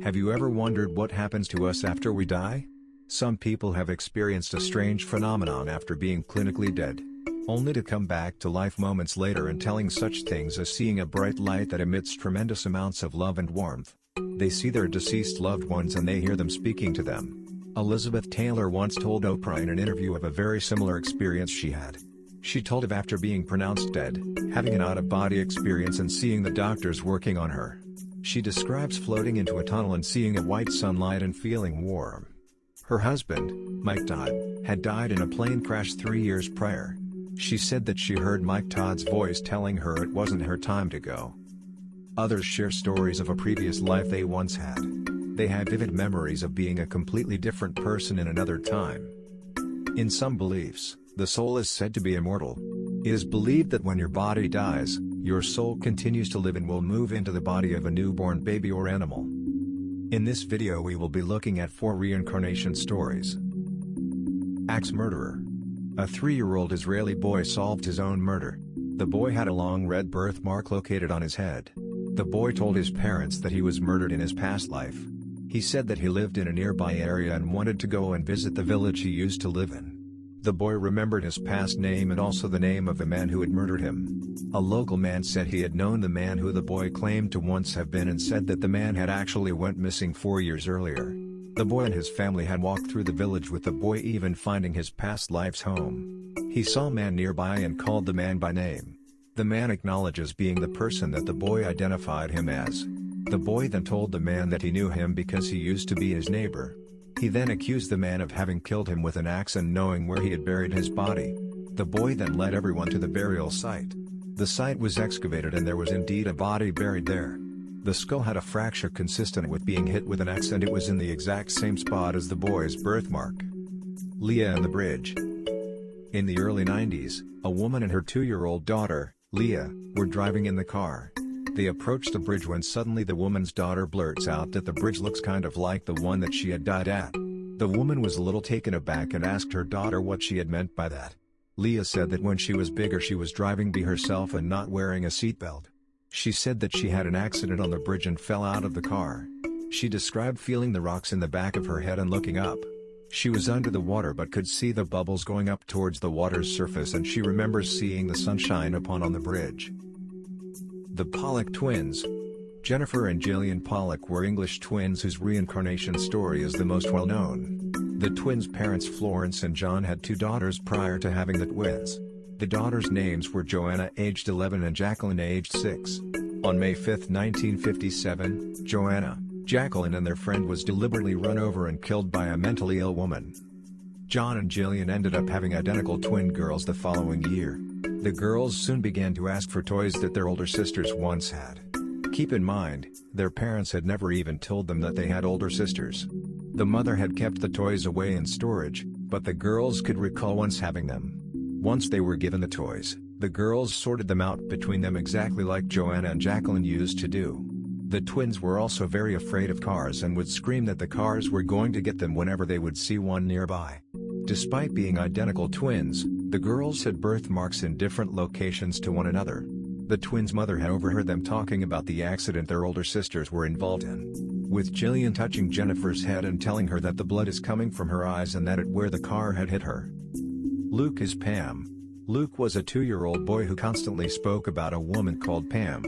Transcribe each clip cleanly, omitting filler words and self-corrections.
Have you ever wondered what happens to us after we die? Some people have experienced a strange phenomenon after being clinically dead, only to come back to life moments later and telling such things as seeing a bright light that emits tremendous amounts of love and warmth. They see their deceased loved ones and they hear them speaking to them. Elizabeth Taylor once told Oprah in an interview of a very similar experience she had. She told of after being pronounced dead, having an out-of-body experience and seeing the doctors working on her. She describes floating into a tunnel and seeing a white sunlight and feeling warm. Her husband, Mike Todd, had died in a plane crash 3 years prior. She said that she heard Mike Todd's voice telling her it wasn't her time to go. Others share stories of a previous life they once had. They have vivid memories of being a completely different person in another time. In some beliefs, the soul is said to be immortal. It is believed that when your body dies, your soul continues to live and will move into the body of a newborn baby or animal. In this video we will be looking at 4 reincarnation stories. Axe murderer. A 3-year-old Israeli boy solved his own murder. The boy had a long red birthmark located on his head. The boy told his parents that he was murdered in his past life. He said that he lived in a nearby area and wanted to go and visit the village he used to live in. The boy remembered his past name and also the name of the man who had murdered him. A local man said he had known the man who the boy claimed to once have been and said that the man had actually went missing 4 years earlier. The boy and his family had walked through the village with the boy even finding his past life's home. He saw a man nearby and called the man by name. The man acknowledges being the person that the boy identified him as. The boy then told the man that he knew him because he used to be his neighbor. He then accused the man of having killed him with an axe and knowing where he had buried his body. The boy then led everyone to the burial site. The site was excavated and there was indeed a body buried there. The skull had a fracture consistent with being hit with an axe and it was in the exact same spot as the boy's birthmark. Leah and the bridge. In the early 90s, a woman and her 2-year-old daughter, Leah, were driving in the car. They approached the bridge when suddenly the woman's daughter blurts out that the bridge looks kind of like the one that she had died at. The woman was a little taken aback and asked her daughter what she had meant by that. Leah said that when she was bigger she was driving by herself and not wearing a seatbelt. She said that she had an accident on the bridge and fell out of the car. She described feeling the rocks in the back of her head and looking up. She was under the water but could see the bubbles going up towards the water's surface and she remembers seeing the sunshine on the bridge. The Pollock Twins. Jennifer and Gillian Pollock were English twins whose reincarnation story is the most well known. The twins' parents Florence and John had 2 daughters prior to having the twins. The daughters' names were Joanna aged 11 and Jacqueline aged 6. On May 5, 1957, Joanna, Jacqueline and their friend was deliberately run over and killed by a mentally ill woman. John and Gillian ended up having identical twin girls the following year. The girls soon began to ask for toys that their older sisters once had. Keep in mind, their parents had never even told them that they had older sisters. The mother had kept the toys away in storage, but the girls could recall once having them. Once they were given the toys, the girls sorted them out between them exactly like Joanna and Jacqueline used to do. The twins were also very afraid of cars and would scream that the cars were going to get them whenever they would see one nearby. Despite being identical twins, the girls had birthmarks in different locations to one another. The twins' mother had overheard them talking about the accident their older sisters were involved in. With Gillian touching Jennifer's head and telling her that the blood is coming from her eyes and that it where the car had hit her. Luke is Pam. Luke was a 2-year-old boy who constantly spoke about a woman called Pam.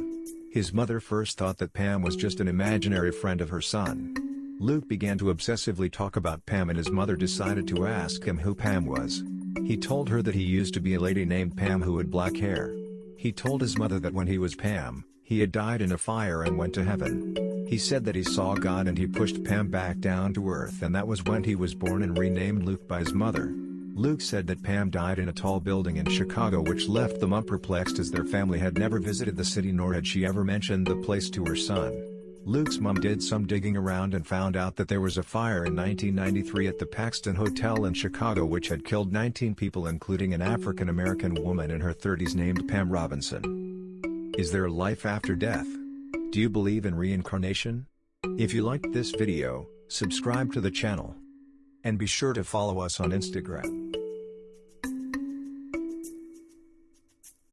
His mother first thought that Pam was just an imaginary friend of her son. Luke began to obsessively talk about Pam and his mother decided to ask him who Pam was. He told her that he used to be a lady named Pam who had black hair. He told his mother that when he was Pam, he had died in a fire and went to heaven. He said that he saw God and he pushed Pam back down to earth and that was when he was born and renamed Luke by his mother. Luke said that Pam died in a tall building in Chicago which left them perplexed as their family had never visited the city nor had she ever mentioned the place to her son. Luke's mom did some digging around and found out that there was a fire in 1993 at the Paxton Hotel in Chicago which had killed 19 people including an African-American woman in her 30s named Pam Robinson. Is there life after death? Do you believe in reincarnation? If you liked this video, subscribe to the channel. And be sure to follow us on Instagram.